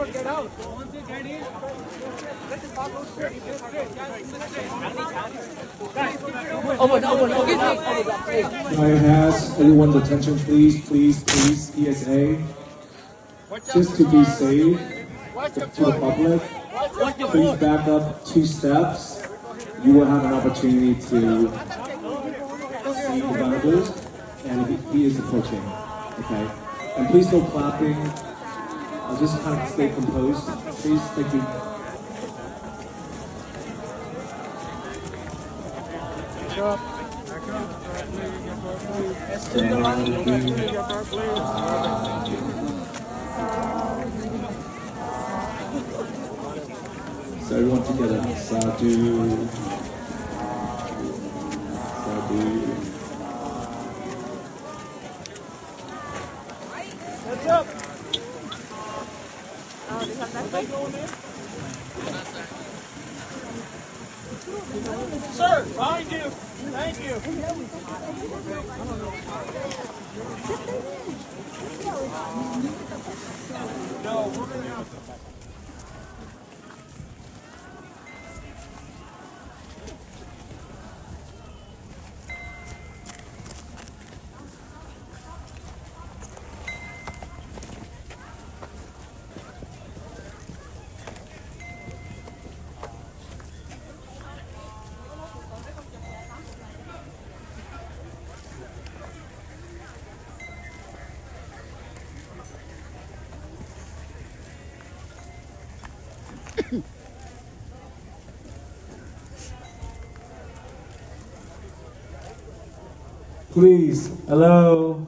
I ask everyone's attention, please, please, please, PSA. Just to be safe to the public, please back up 2 steps. You will have an opportunity to see the vendors, and he is approaching. Okay, and please no clapping. Just kind of stay composed, please. Thank you. So everyone together, sadhu, sadhu. What's up? Sir, behind you. Thank you. No, we're going to... Please, hello.